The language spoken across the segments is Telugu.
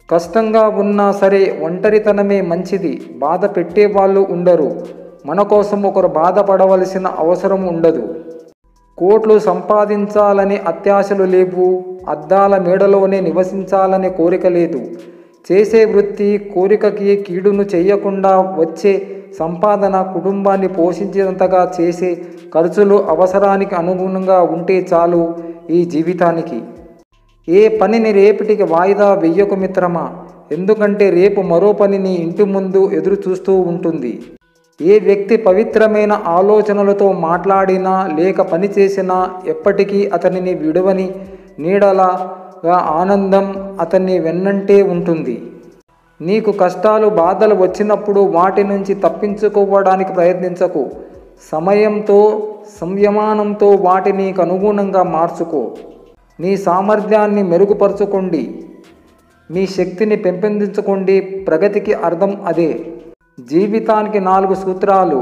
కష్టంగా ఉన్నా సరే ఒంటరితనమే మంచిది. బాధ పెట్టేవాళ్ళు ఉండరు. మన కోసం ఒకరు బాధపడవలసిన అవసరం ఉండదు. కోట్లు సంపాదించాలని అత్యాశలు లేవు. అద్దాల మేడలోనే నివసించాలనే కోరిక లేదు. చేసే వృత్తి కోరికకి కీడును చేయకుండా వచ్చే సంపాదన కుటుంబాన్ని పోషించేంతగా చేసే ఖర్చులు అవసరానికి అనుగుణంగా ఉంటే చాలు ఈ జీవితానికి. ఏ పనిని రేపటికి వాయిదా వెయ్యకు మిత్రమా. ఎందుకంటే రేపు మరో పని నీ ఇంటి ముందు ఎదురు చూస్తూ ఉంటుంది. ఏ వ్యక్తి పవిత్రమైన ఆలోచనలతో మాట్లాడినా లేక పని చేసినా ఎప్పటికీ అతనిని విడవని నీడలాగా ఆనందం అతన్ని వెన్నంటే ఉంటుంది. నీకు కష్టాలు బాధలు వచ్చినప్పుడు వాటి నుంచి తప్పించుకోవడానికి ప్రయత్నించకు. సమయంతో సంయమనంతో వాటిని నీకు అనుగుణంగా మార్చుకో. నీ సామర్థ్యాన్ని మెరుగుపరుచుకోండి. మీ శక్తిని పెంపొందించుకోండి. ప్రగతికి అర్థం అదే. జీవితానికి 4 సూత్రాలు.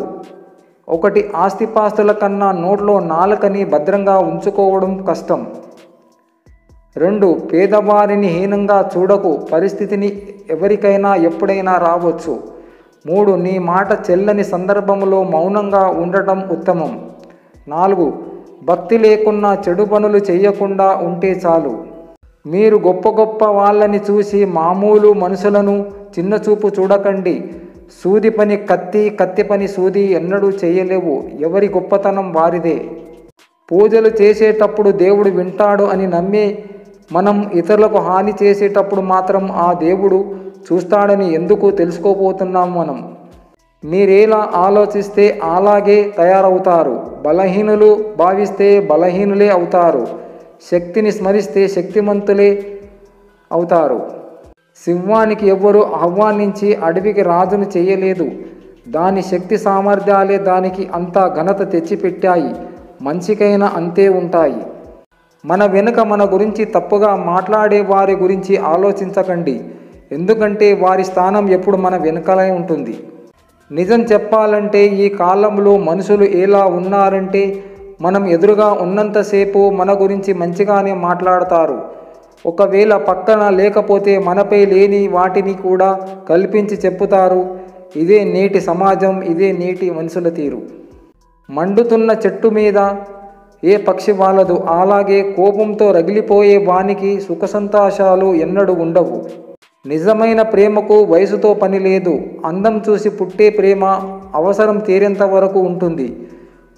1. ఆస్తిపాస్తుల కన్నా నోట్లో నాలుకని భద్రంగా ఉంచుకోవడం కష్టం. 2. పేదవారిని హీనంగా చూడకు. పరిస్థితిని ఎవరికైనా ఎప్పుడైనా రావచ్చు. 3. నీ మాట చెల్లని సందర్భంలో మౌనంగా ఉండటం ఉత్తమం. 4. భక్తి లేకున్నా చెడు పనులు చేయకుండా ఉంటే చాలు. మీరు గొప్ప గొప్ప వాళ్ళని చూసి మామూలు మనుషులను చిన్నచూపు చూడకండి. సూది పని కత్తి, కత్తి పని సూది ఎన్నడూ చేయలేవు. ఎవరి గొప్పతనం వారిదే. పూజలు చేసేటప్పుడు దేవుడు వింటాడు అని నమ్మి మనం ఇతరులకు హాని చేసేటప్పుడు మాత్రం ఆ దేవుడు చూస్తాడని ఎందుకు తెలుసుకోబోతున్నాం మనం. మీరేలా ఆలోచిస్తే అలాగే తయారవుతారు. బలహీనులు భావిస్తే బలహీనులే అవుతారు. శక్తిని స్మరిస్తే శక్తిమంతులే అవుతారు. సింహానికి ఎవ్వరూ ఆహ్వానించి అడవికి రాజును చేయలేదు. దాని శక్తి సామర్థ్యాలే దానికి అంత ఘనత తెచ్చిపెట్టాయి. మంచికైనా అంతే ఉంటాయి. మన వెనుక మన గురించి తప్పుగా మాట్లాడే వారి గురించి ఆలోచించకండి. ఎందుకంటే వారి స్థానం ఎప్పుడు మన వెనుకలే ఉంటుంది. నిజం చెప్పాలంటే ఈ కాలంలో మనుషులు ఎలా ఉన్నారంటే మనం ఎదురుగా ఉన్నంతసేపు మన గురించి మంచిగానే మాట్లాడతారు. ఒకవేళ పక్కన లేకపోతే మనపై లేని వాటిని కూడా కల్పించి చెప్పుతారు. ఇదే నేటి సమాజం. ఇదే నేటి మనుషుల తీరు. మండుతున్న చెట్టు మీద ఏ పక్షి వాలదు. అలాగే కోపంతో రగిలిపోయే వానికి సుఖ సంతోషాలు ఎన్నడూ ఉండవు. నిజమైన ప్రేమకు వయసుతో పని లేదు. అందం చూసి పుట్టే ప్రేమ అవసరం తీరేంత వరకు ఉంటుంది.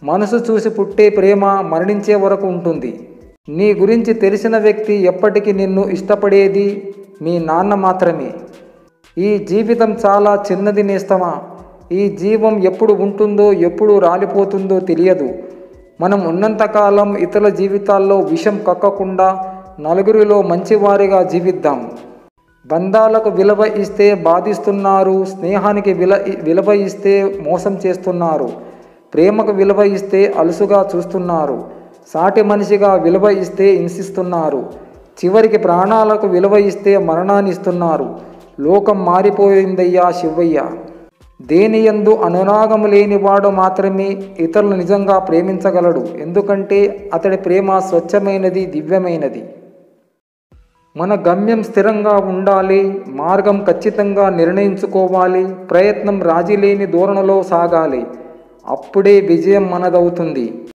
మనసు చూసి పుట్టే ప్రేమ మరణించే వరకు ఉంటుంది. నీ గురించి తెలిసిన వ్యక్తి ఎప్పటికీ నిన్ను ఇష్టపడేది మీ నాన్న మాత్రమే. ఈ జీవితం చాలా చిన్నది నేస్తమా. ఈ జీవం ఎప్పుడు ఉంటుందో ఎప్పుడు రాలిపోతుందో తెలియదు. మనం ఉన్నంతకాలం ఇతరుల జీవితాల్లో విషం కక్కకుండా నలుగురిలో మంచివారిగా జీవిద్దాం. బంధాలకు విలువ ఇస్తే బాధిస్తున్నారు. స్నేహానికి విలువ ఇస్తే మోసం చేస్తున్నారు. ప్రేమకు విలువ ఇస్తే అలుసుగా చూస్తున్నారు. సాటి మనిషిగా విలువ ఇస్తే హింసిస్తున్నారు. చివరికి ప్రాణాలకు విలువ ఇస్తే మరణాన్ని ఇస్తున్నారు. లోకం మారిపోయిందయ్యా శివయ్య. దేనియందు అనురాగం లేనివాడు మాత్రమే ఇతరులు నిజంగా ప్రేమించగలడు. ఎందుకంటే అతడి ప్రేమ స్వచ్ఛమైనది, దివ్యమైనది. మన గమ్యం స్థిరంగా ఉండాలి. మార్గం ఖచ్చితంగా నిర్ణయించుకోవాలి. ప్రయత్నం రాజీ లేని ధోరణిలో సాగాలి. అప్పుడే విజయం మనదవుతుంది.